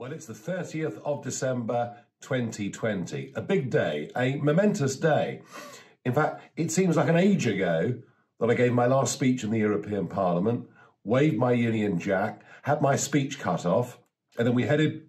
Well, it's the 30th of December 2020, a big day, a momentous day. In fact, it seems like an age ago that I gave my last speech in the European Parliament, waved my Union Jack, had my speech cut off, and then we headed,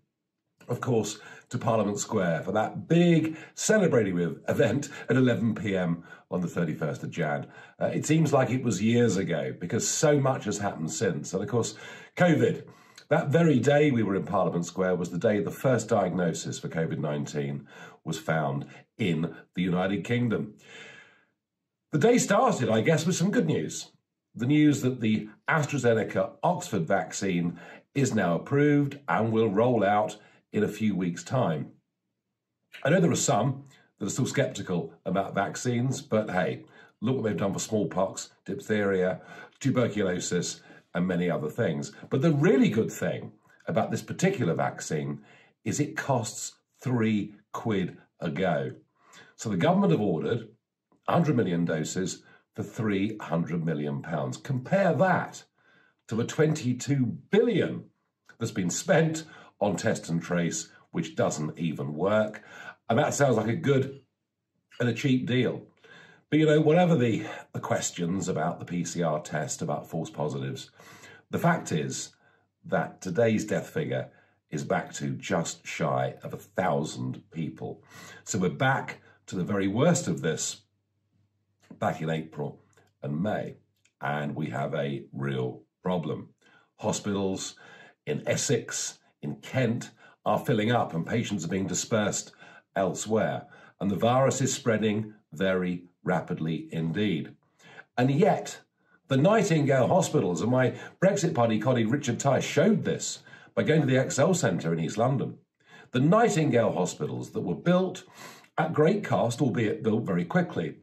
of course, to Parliament Square for that big celebrating event at 11 p.m. on the 31st of Jan. It seems like it was years ago because so much has happened since. And of course, COVID. That very day we were in Parliament Square was the day the first diagnosis for COVID-19 was found in the United Kingdom. The day started, I guess, with some good news. The news that the AstraZeneca Oxford vaccine is now approved and will roll out in a few weeks' time. I know there are some that are still sceptical about vaccines, but hey, look what they've done for smallpox, diphtheria, tuberculosis, and many other things. But the really good thing about this particular vaccine is it costs £3 a go. So the government have ordered 100 million doses for £300 million. Compare that to the 22 billion that's been spent on test and trace, which doesn't even work. And that sounds like a good and a cheap deal. But, you know, whatever the questions about the PCR test, about false positives, the fact is that today's death figure is back to just shy of 1,000 people. So we're back to the very worst of this back in April and May, and we have a real problem. Hospitals in Essex, in Kent, are filling up and patients are being dispersed elsewhere. And the virus is spreading very rapidly indeed. And yet, the Nightingale hospitals, and my Brexit Party colleague Richard Tice showed this by going to the Excel Centre in East London. The Nightingale hospitals that were built at great cost, albeit built very quickly,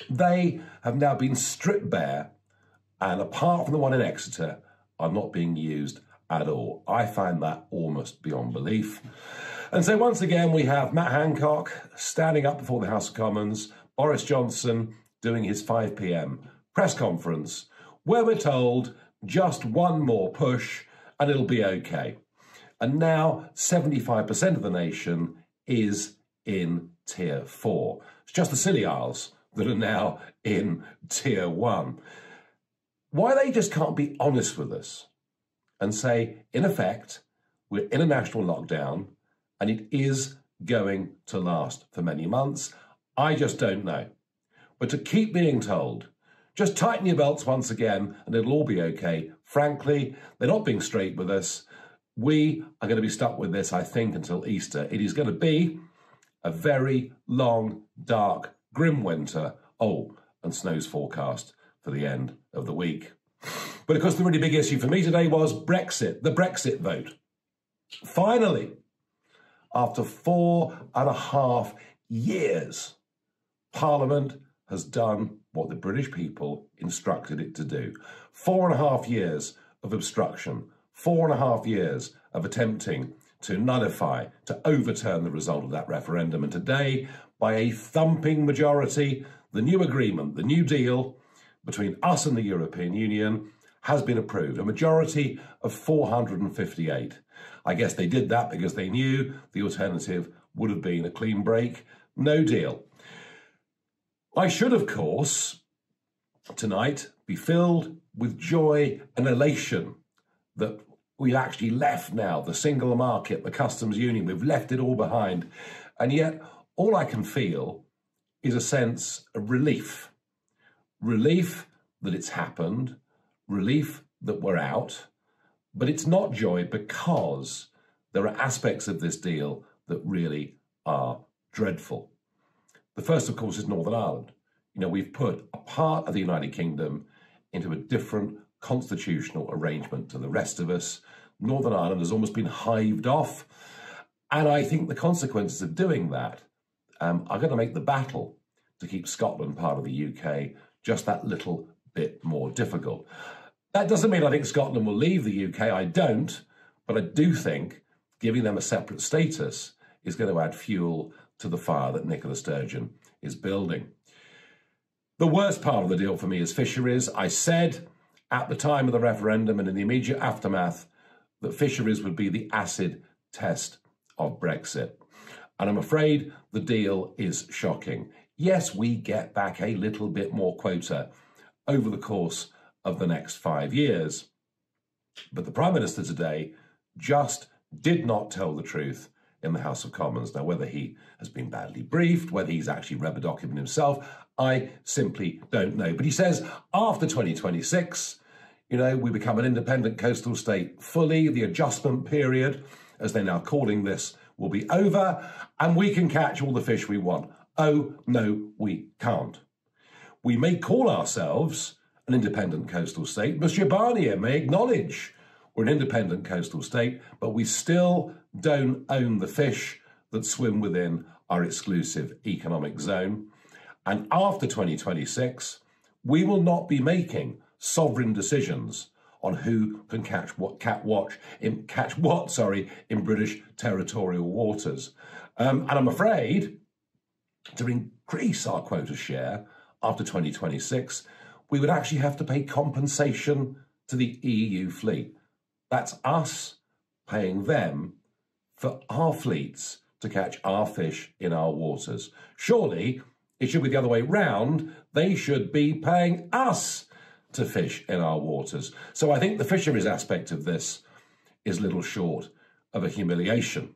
they have now been stripped bare, and apart from the one in Exeter, are not being used at all. I find that almost beyond belief. And so once again, we have Matt Hancock standing up before the House of Commons, Boris Johnson doing his 5 p.m. press conference, where we're told just one more push and it'll be okay. And now 75% of the nation is in Tier 4. It's just the Scilly Isles that are now in Tier 1. Why they just can't be honest with us and say, in effect, we're in a national lockdown and it is going to last for many months, I just don't know. But to keep being told, just tighten your belts once again and it'll all be okay, frankly, they're not being straight with us. We are going to be stuck with this, I think, until Easter. It is going to be a very long, dark, grim winter. Oh, and snow's forecast for the end of the week. But of course, the really big issue for me today was Brexit, the Brexit vote. Finally, after 4.5 years, Parliament has done what the British people instructed it to do. 4.5 years of obstruction, 4.5 years of attempting to nullify, to overturn the result of that referendum. And today, by a thumping majority, the new agreement, the new deal between us and the European Union has been approved, a majority of 458. I guess they did that because they knew the alternative would have been a clean break, no deal. I should, of course, tonight be filled with joy and elation that we've actually left now the single market, the customs union, we've left it all behind. And yet all I can feel is a sense of relief. Relief that it's happened, relief that we're out, but it's not joy because there are aspects of this deal that really are dreadful. The first, of course, is Northern Ireland. You know, we've put a part of the United Kingdom into a different constitutional arrangement to the rest of us. Northern Ireland has almost been hived off. And I think the consequences of doing that are going to make the battle to keep Scotland part of the UK just that little bit more difficult. That doesn't mean I think Scotland will leave the UK. I don't. But I do think giving them a separate status is going to add fuel to the fire that Nicola Sturgeon is building. The worst part of the deal for me is fisheries. I said at the time of the referendum and in the immediate aftermath that fisheries would be the acid test of Brexit. And I'm afraid the deal is shocking. Yes, we get back a little bit more quota over the course of the next 5 years. But the Prime Minister today just did not tell the truth in the House of Commons. Now, whether he has been badly briefed, whether he's actually read the document himself, I simply don't know. But he says after 2026, we become an independent coastal state fully. The adjustment period, as they're now calling this, will be over, and we can catch all the fish we want. Oh, no, we can't. We may call ourselves an independent coastal state. Monsieur Barnier may acknowledge we're an independent coastal state, but we still don't own the fish that swim within our exclusive economic zone. And after 2026, we will not be making sovereign decisions on who can catch what in British territorial waters. And I'm afraid to increase our quota share after 2026, we would actually have to pay compensation to the EU fleet. That's us paying them for our fleets to catch our fish in our waters. Surely it should be the other way round. They should be paying us to fish in our waters. So I think the fisheries aspect of this is little short of a humiliation.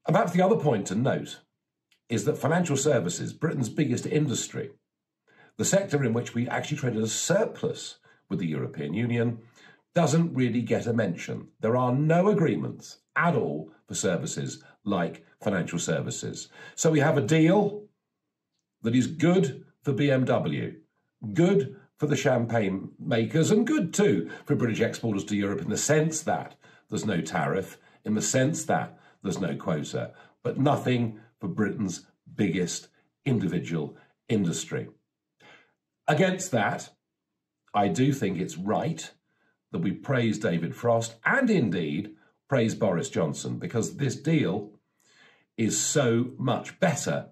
And perhaps the other point to note is that financial services, Britain's biggest industry, the sector in which we actually traded a surplus with the European Union, doesn't really get a mention. There are no agreements at all for services like financial services. So we have a deal that is good for BMW, good for the champagne makers, and good too for British exporters to Europe in the sense that there's no tariff, in the sense that there's no quota, but nothing for Britain's biggest individual industry. Against that, I do think it's right that we praise David Frost and indeed praise Boris Johnson, because this deal is so much better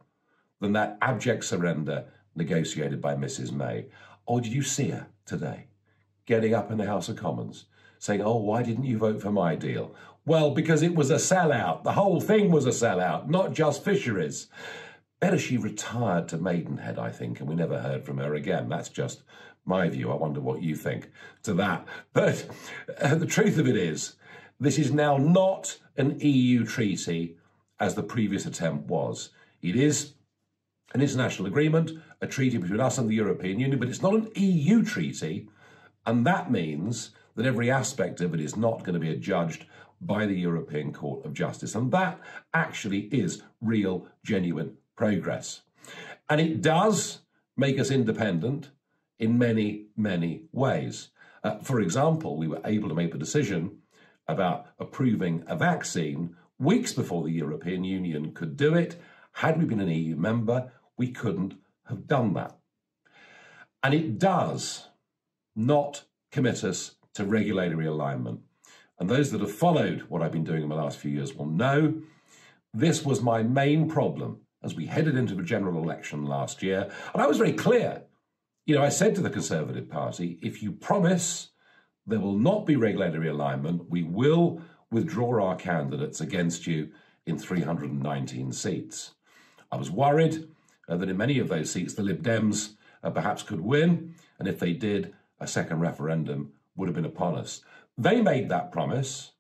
than that abject surrender negotiated by Mrs May. Or did you see her today getting up in the House of Commons saying, oh, why didn't you vote for my deal? Well, because it was a sellout. The whole thing was a sellout, not just fisheries. Better she retired to Maidenhead, I think, and we never heard from her again. That's just my view. I wonder what you think to that. But the truth of it is, this is now not an EU treaty as the previous attempt was. It is an international agreement, a treaty between us and the European Union, but it's not an EU treaty, and that means that every aspect of it is not going to be adjudged by the European Court of Justice. And that actually is real, genuine progress. And it does make us independent in many, many ways. For example, we were able to make the decision about approving a vaccine weeks before the European Union could do it. Had we been an EU member, we couldn't have done that. And it does not commit us to regulatory alignment. And those that have followed what I've been doing in the last few years will know this was my main problem as we headed into the general election last year. And I was very clear. I said to the Conservative Party, if you promise there will not be regulatory alignment, we will withdraw our candidates against you in 319 seats. I was worried that in many of those seats, the Lib Dems perhaps could win. And if they did, a second referendum would have been upon us. They made that promise.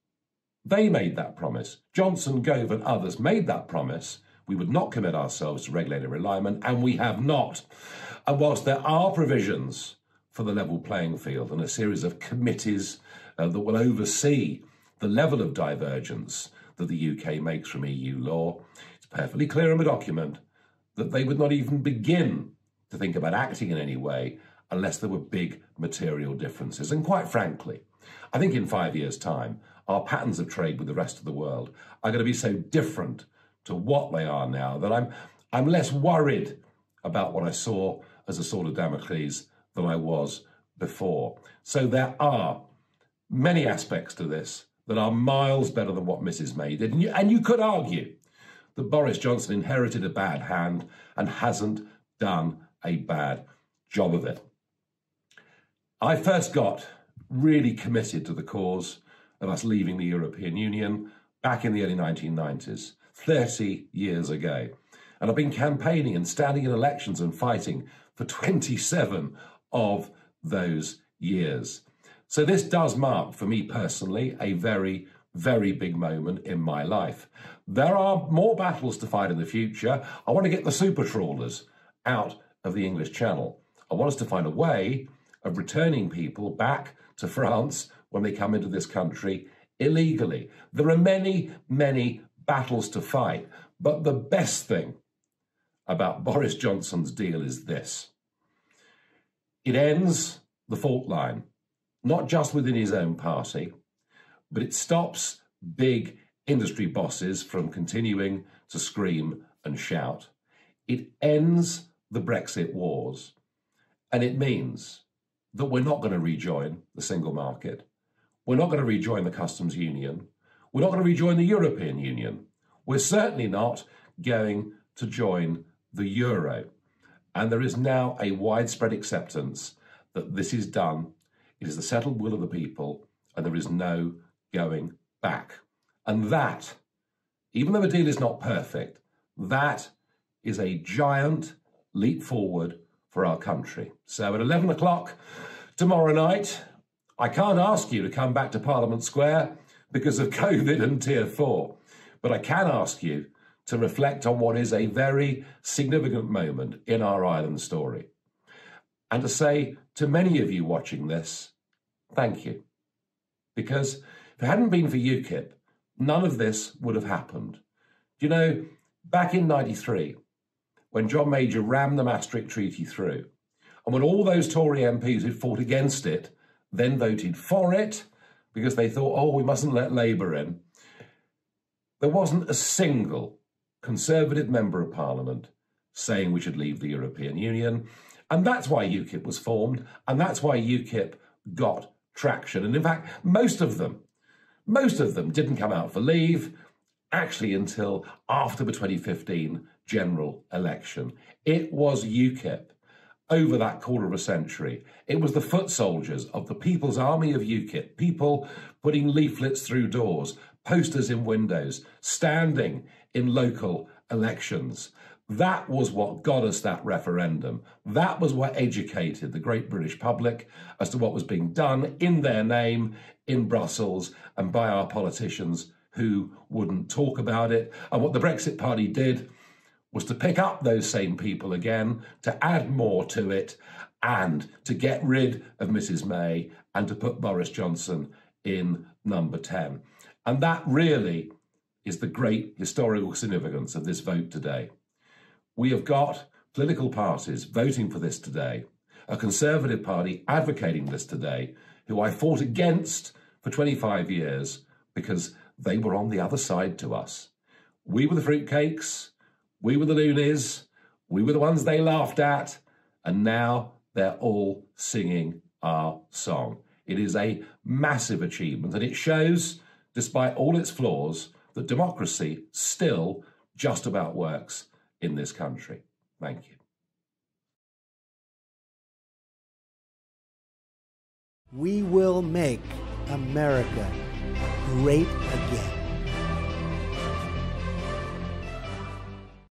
Johnson, Gove and others made that promise. We would not commit ourselves to regulatory alignment, and we have not. And whilst there are provisions for the level playing field and a series of committees that will oversee the level of divergence that the UK makes from EU law, it's perfectly clear in the document that they would not even begin to think about acting in any way unless there were big material differences. And quite frankly, I think in 5 years' time, our patterns of trade with the rest of the world are going to be so different to what they are now that I'm less worried about what I saw as a sword of Damocles than I was before. So there are many aspects to this that are miles better than what Mrs May did. And you could argue that Boris Johnson inherited a bad hand and hasn't done a bad job of it. I first got really committed to the cause of us leaving the European Union back in the early 1990s, 30 years ago. And I've been campaigning and standing in elections and fighting for 27 of those years. So this does mark, for me personally, a very, very big moment in my life. There are more battles to fight in the future. I want to get the super trawlers out of the English Channel. I want us to find a way of returning people back to France when they come into this country illegally. There are many, many battles to fight, but the best thing about Boris Johnson's deal is this. It ends the fault line, not just within his own party, but it stops big industry bosses from continuing to scream and shout. It ends the Brexit wars, and it means that we're not going to rejoin the single market. We're not going to rejoin the customs union. We're not going to rejoin the European Union. We're certainly not going to join the euro. And there is now a widespread acceptance that this is done. It is the settled will of the people, and there is no going back. And that, even though the deal is not perfect, that is a giant leap forward for our country. So at 11 o'clock tomorrow night, I can't ask you to come back to Parliament Square because of COVID and Tier 4, but I can ask you to reflect on what is a very significant moment in our island story. And to say to many of you watching this, thank you. Because if it hadn't been for UKIP, none of this would have happened. You know, back in 93, when John Major rammed the Maastricht Treaty through, and when all those Tory MPs who'd fought against it then voted for it because they thought, oh, we mustn't let Labour in, there wasn't a single Conservative member of Parliament saying we should leave the European Union. And that's why UKIP was formed, and that's why UKIP got traction. And in fact, most of them didn't come out for leave actually until after the 2015 general election. It was UKIP over that quarter of a century. It was the foot soldiers of the People's Army of UKIP, people putting leaflets through doors, posters in windows, standing in local elections. That was what got us that referendum. That was what educated the great British public as to what was being done in their name in Brussels and by our politicians who wouldn't talk about it. And what the Brexit Party did was to pick up those same people again, to add more to it, and to get rid of Mrs May and to put Boris Johnson in number 10. And that really is the great historical significance of this vote today. We have got political parties voting for this today, a Conservative Party advocating this today, who I fought against for 25 years because they were on the other side to us. We were the fruitcakes, we were the loonies, we were the ones they laughed at, and now they're all singing our song. It is a massive achievement, and it shows, despite all its flaws, that democracy still just about works in this country. Thank you. We will make America great again.